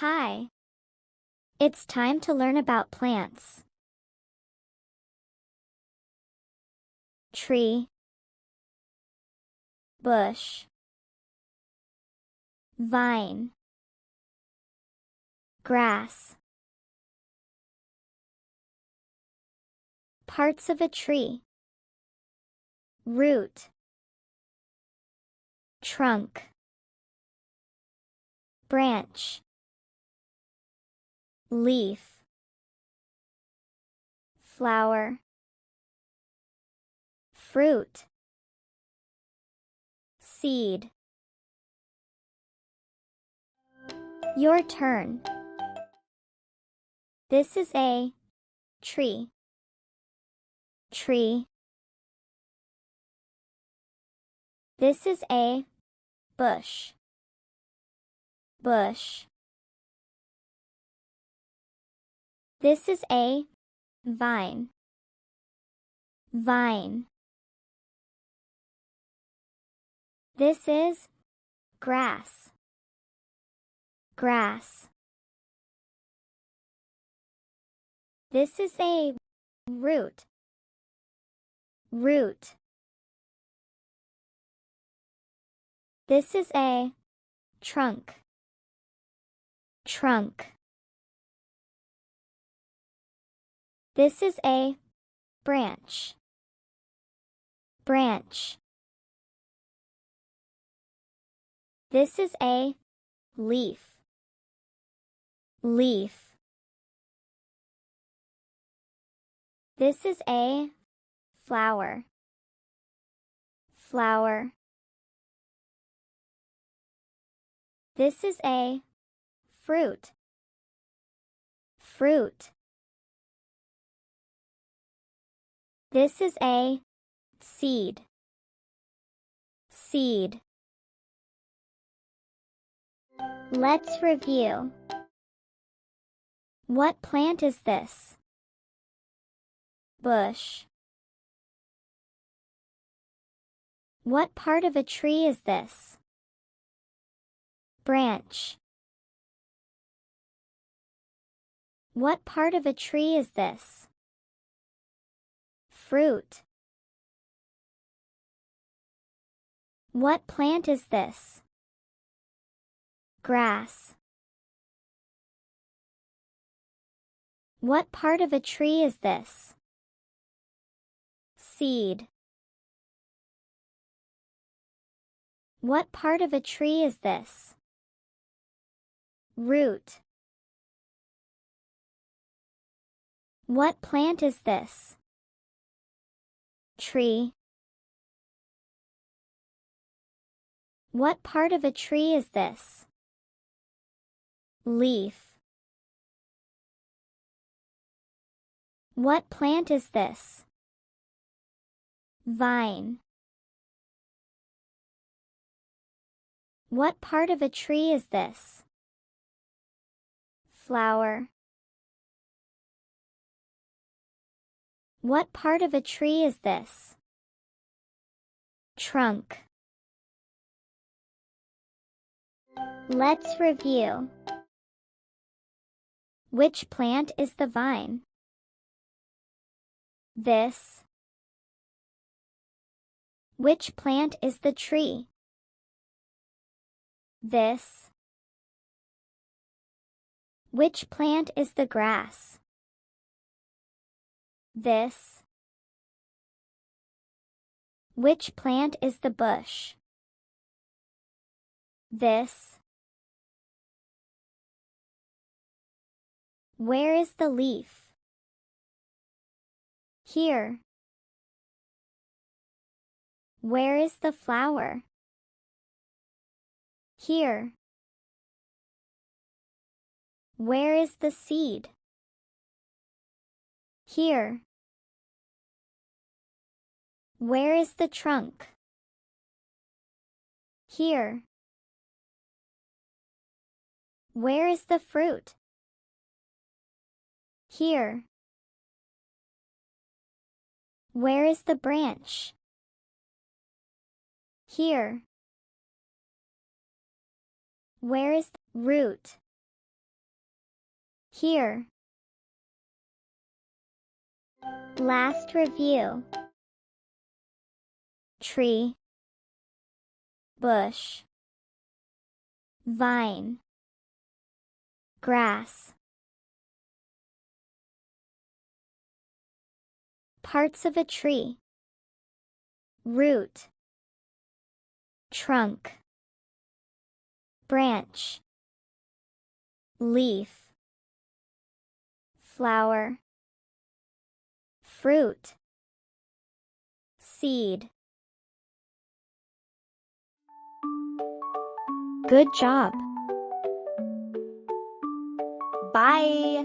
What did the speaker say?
Hi. It's time to learn about plants. Tree, bush, vine, grass. Parts of a tree: root, trunk, branch, leaf, flower, fruit, seed. Your turn. This is a tree. Tree. This is a bush. Bush. This is a vine. Vine. This is grass. Grass. This is a root. Root. This is a trunk. Trunk. This is a branch. Branch. This is a leaf. Leaf. This is a flower. Flower. This is a fruit. Fruit. This is a seed. Seed. Let's review. What plant is this? Bush. What part of a tree is this? Branch. What part of a tree is this? Fruit. What plant is this? Grass. What part of a tree is this? Seed. What part of a tree is this? Root. What plant is this? Tree. What part of a tree is this? Leaf. What plant is this? Vine. What part of a tree is this? Flower. What part of a tree is this? Trunk. Let's review. Which plant is the vine? This. Which plant is the tree? This. Which plant is the grass? This. Which plant is the bush? This. Where is the leaf? Here. Where is the flower? Here. Where is the seed? Here. Where is the trunk? Here. Where is the fruit? Here. Where is the branch? Here. Where is the root? Here. Last review. Tree, bush, vine, grass. Parts of a tree: root, trunk, branch, leaf, flower, fruit, seed. Good job. Bye!